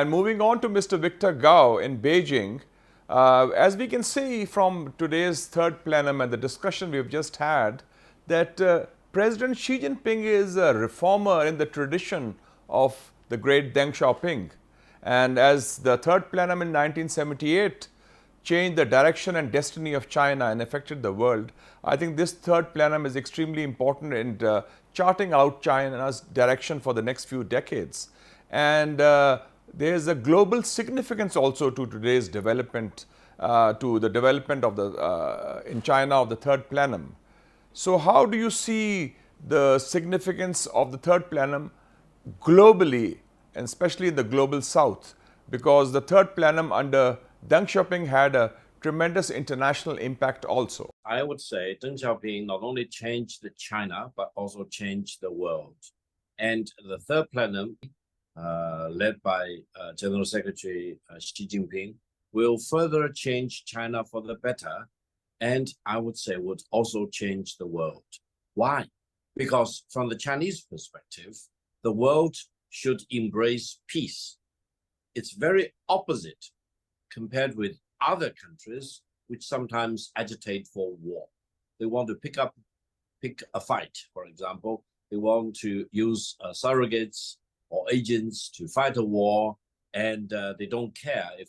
And moving on to Mr. Victor Gao in Beijing, as we can see from today's third plenum and the discussion we've just had, that President Xi Jinping is a reformer in the tradition of the great Deng Xiaoping. And as the third plenum in 1978 changed the direction and destiny of China and affected the world, I think this third plenum is extremely important in charting out China's direction for the next few decades. And there is a global significance also to today's development, to the development of the in China of the third plenum. So, how do you see the significance of the third plenum globally, and especially in the global south? Because the third plenum under Deng Xiaoping had a tremendous international impact also. I would say Deng Xiaoping not only changed China, but also changed the world. And the third plenum, led by General Secretary Xi Jinping, will further change China for the better, and I would say would also change the world. Why? Because from the Chinese perspective, the world should embrace peace. It's very opposite compared with other countries which sometimes agitate for war. They want to pick a fight, for example. They want to use surrogates or agents to fight a war, and they don't care if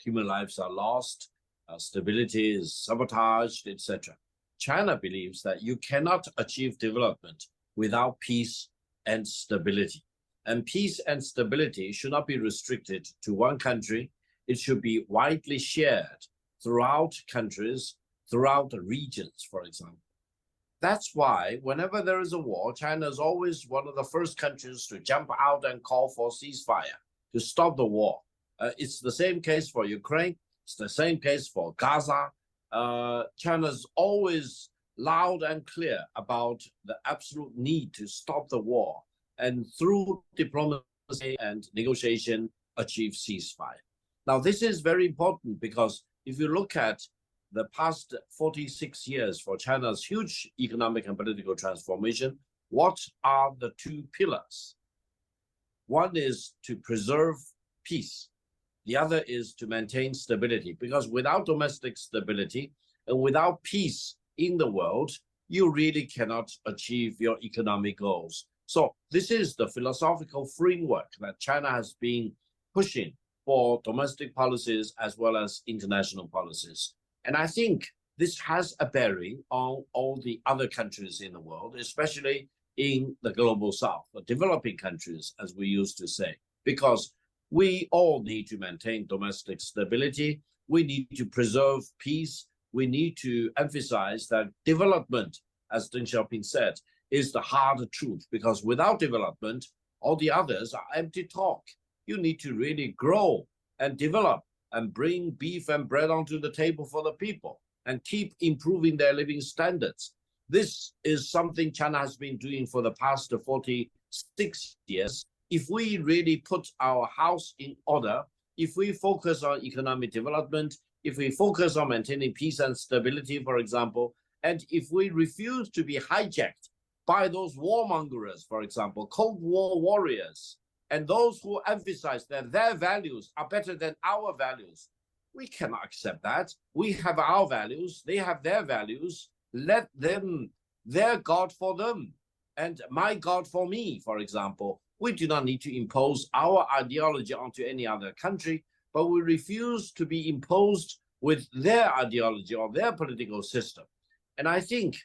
human lives are lost, stability is sabotaged, etc. China believes that you cannot achieve development without peace and stability. And peace and stability should not be restricted to one country. It should be widely shared throughout countries, throughout the regions, for example. That's why whenever there is a war, China is always one of the first countries to jump out and call for ceasefire to stop the war. It's the same case for Ukraine. It's the same case for Gaza. China's always loud and clear about the absolute need to stop the war and through diplomacy and negotiation achieve ceasefire. Now, this is very important because if you look at the past 46 years for China's huge economic and political transformation, what are the two pillars? One is to preserve peace. The other is to maintain stability, because without domestic stability and without peace in the world, you really cannot achieve your economic goals. So this is the philosophical framework that China has been pushing for domestic policies as well as international policies. And I think this has a bearing on all the other countries in the world, especially in the global south, the developing countries, as we used to say, because we all need to maintain domestic stability. We need to preserve peace. We need to emphasize that development, as Deng Xiaoping said, is the hard truth, because without development, all the others are empty talk. You need to really grow and develop and bring beef and bread onto the table for the people and keep improving their living standards. This is something China has been doing for the past 46 years. If we really put our house in order, if we focus on economic development, if we focus on maintaining peace and stability, for example, and if we refuse to be hijacked by those warmongers, for example, Cold War warriors, and those who emphasize that their values are better than our values, we cannot accept that. We have our values, they have their values. Let them, their God for them, and my God for me, for example. We do not need to impose our ideology onto any other country, but we refuse to be imposed with their ideology or their political system. And I think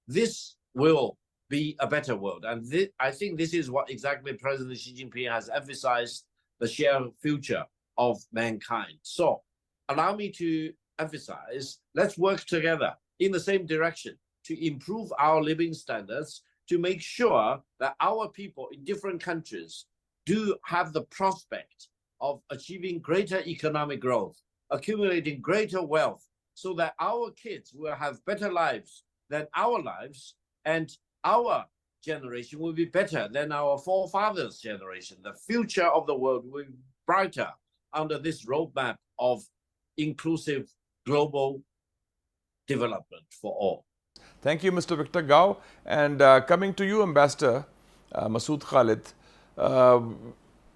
this will be a better world. And I think this is what exactly President Xi Jinping has emphasized, the shared future of mankind. So allow me to emphasize, let's work together in the same direction to improve our living standards, to make sure that our people in different countries do have the prospect of achieving greater economic growth, accumulating greater wealth, so that our kids will have better lives than our lives, and our generation will be better than our forefathers' generation. The future of the world will be brighter under this roadmap of inclusive global development for all. Thank you, Mr. Victor Gao. And coming to you, Ambassador Masood Khalid,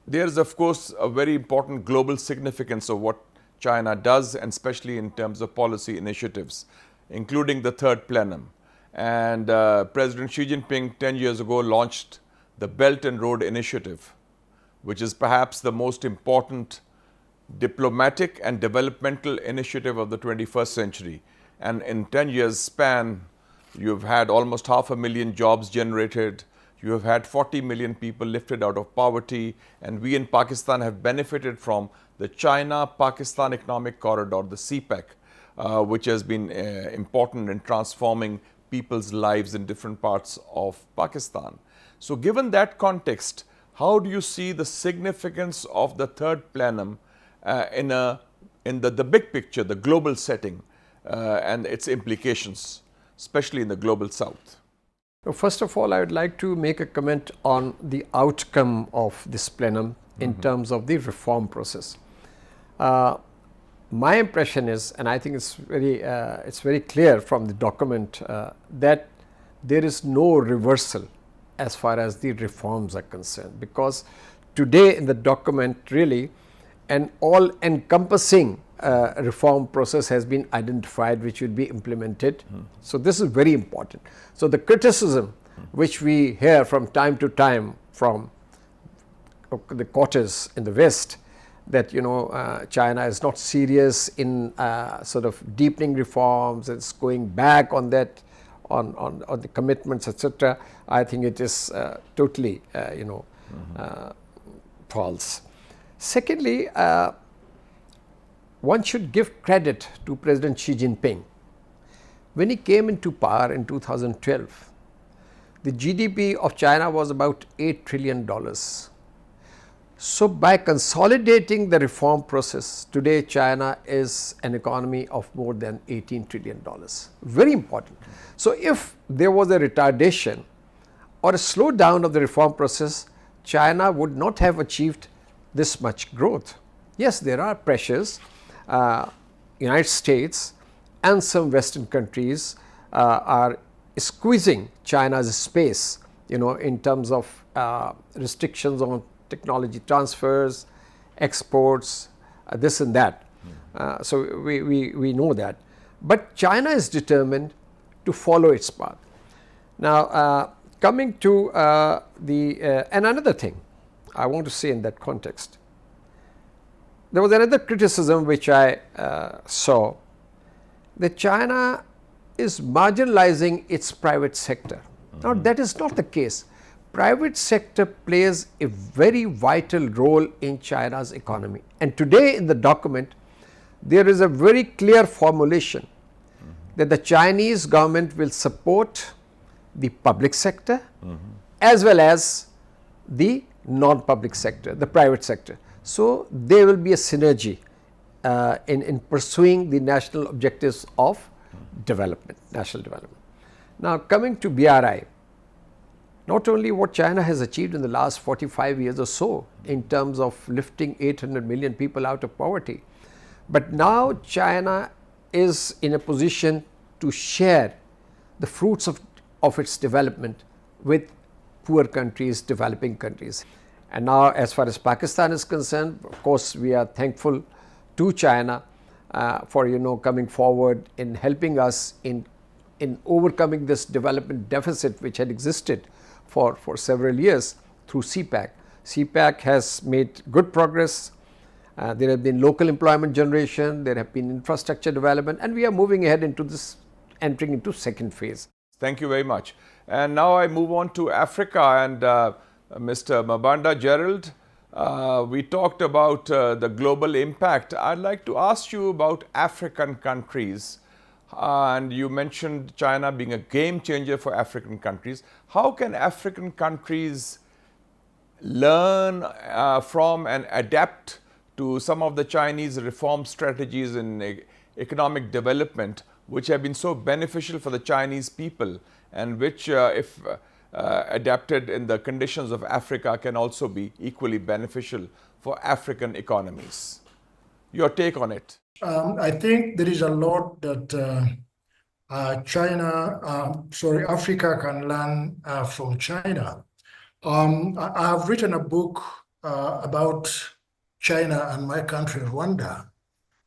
There's, of course, a very important global significance of what China does, and especially in terms of policy initiatives, including the third plenum. And President Xi Jinping 10 years ago launched the Belt and Road Initiative, which is perhaps the most important diplomatic and developmental initiative of the 21st century. And in 10 years span, you've had almost 500,000 jobs generated. You have had 40 million people lifted out of poverty, and we in Pakistan have benefited from the China-Pakistan Economic Corridor, the CPEC, which has been important in transforming people's lives in different parts of Pakistan. So given that context, how do you see the significance of the third plenum in the big picture, the global setting, and its implications, especially in the global south? First of all, I would like to make a comment on the outcome of this plenum in terms of the reform process. My impression is, and I think it's very clear from the document, that there is no reversal as far as the reforms are concerned, because today in the document really an all-encompassing reform process has been identified which will be implemented. So this is very important. So the criticism which we hear from time to time from the quarters in the West, that China is not serious in sort of deepening reforms, it's going back on that, on the commitments, etc. I think it is totally false. Secondly, one should give credit to President Xi Jinping. When he came into power in 2012, the GDP of China was about $8 trillion. So by consolidating the reform process, today China is an economy of more than $18 trillion. Very important. So if there was a retardation or a slowdown of the reform process, China would not have achieved this much growth. Yes, there are pressures. United States and some Western countries are squeezing China's space, in terms of restrictions on technology transfers, exports, this and that. So we know that. But China is determined to follow its path. Now, coming to and another thing I want to say in that context, there was another criticism which I saw, that China is marginalizing its private sector. Now, that is not the case. Private sector plays a very vital role in China's economy. And today in the document, there is a very clear formulation that the Chinese government will support the public sector as well as the non-public sector, the private sector. So there will be a synergy in pursuing the national objectives of development, national development. Now, coming to BRI, not only what China has achieved in the last 45 years or so in terms of lifting 800 million people out of poverty, but now China is in a position to share the fruits of its development with poor countries, developing countries. And now, as far as Pakistan is concerned, of course, we are thankful to China for coming forward in helping us in overcoming this development deficit which had existed for several years through CPEC. CPEC has made good progress. There have been local employment generation, there have been infrastructure development, and we are moving ahead into this, entering into second phase. Thank you very much. And now I move on to Africa, and Mr. Mabanda Gerald, we talked about the global impact. I'd like to ask you about African countries. And you mentioned China being a game changer for African countries. How can African countries learn from and adapt to some of the Chinese reform strategies in economic development, which have been so beneficial for the Chinese people, and which, if adapted in the conditions of Africa, can also be equally beneficial for African economies? Your take on it? I think there is a lot that Africa can learn from China. I have written a book about China and my country, Rwanda.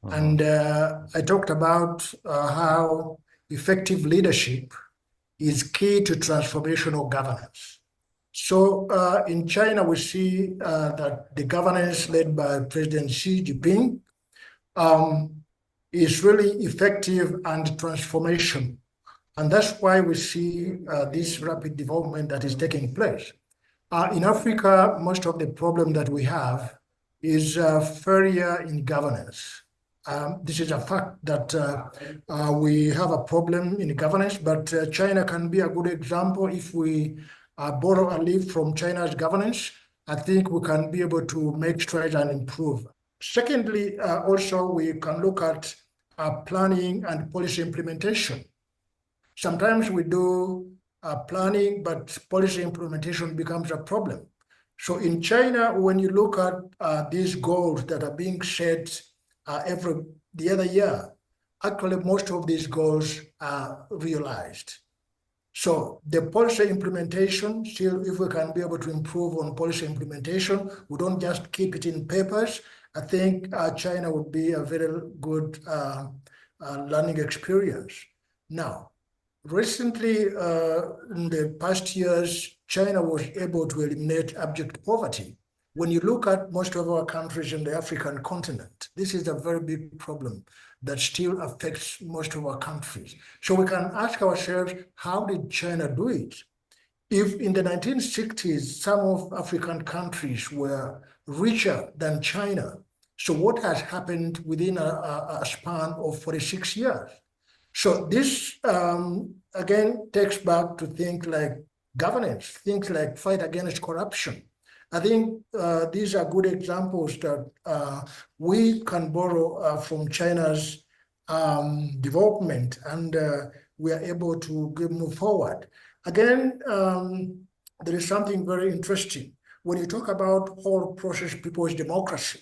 And I talked about how effective leadership is key to transformational governance. So in China, we see that the governance led by President Xi Jinping is really effective and transformational. And that's why we see this rapid development that is taking place. In Africa, most of the problem that we have is failure in governance. This is a fact that we have a problem in governance, but China can be a good example. If we borrow a leaf from China's governance, I think we can be able to make strides and improve. Secondly, also we can look at planning and policy implementation. Sometimes we do planning, but policy implementation becomes a problem. So in China, when you look at these goals that are being set the other year, actually most of these goals are realized. So the policy implementation, still, if we can be able to improve on policy implementation, we don't just keep it in papers. I think China would be a very good learning experience. Now, recently, in the past years, China was able to eliminate abject poverty. When you look at most of our countries in the African continent, this is a very big problem that still affects most of our countries. So we can ask ourselves, how did China do it? If in the 1960s, some of African countries were richer than China, so what has happened within a span of 46 years? So this, again, takes back to things like governance, things like fight against corruption. I think these are good examples that we can borrow from China's development, and we are able to move forward. Again, there is something very interesting. When you talk about whole process people's democracy,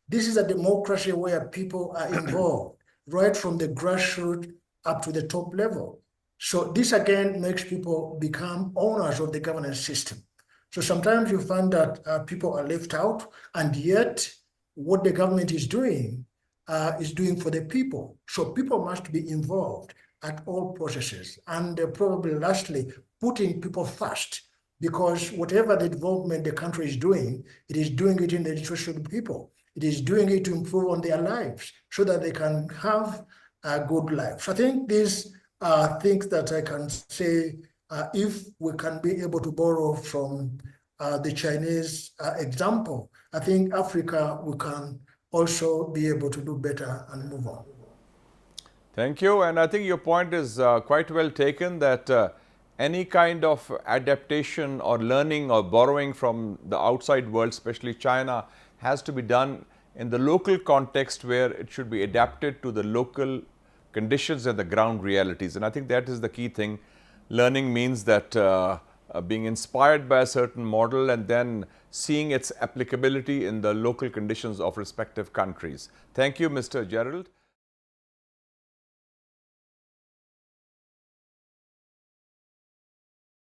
this is a democracy where people are involved, right from the grassroots up to the top level. So this again makes people become owners of the governance system. So sometimes you find that people are left out, and yet what the government is doing for the people. So people must be involved at all processes. And probably lastly, putting people first, because whatever the development the country is doing, it is doing it in the interest of the people. It is doing it to improve on their lives so that they can have a good life. So I think these are things that I can say if we can be able to borrow from the Chinese example, I think Africa, we can also be able to do better and move on. Thank you. And I think your point is quite well taken, that any kind of adaptation or learning or borrowing from the outside world, especially China, has to be done in the local context where it should be adapted to the local conditions and the ground realities. And I think that is the key thing. Learning means that being inspired by a certain model and then seeing its applicability in the local conditions of respective countries. Thank you, Mr. Gerald.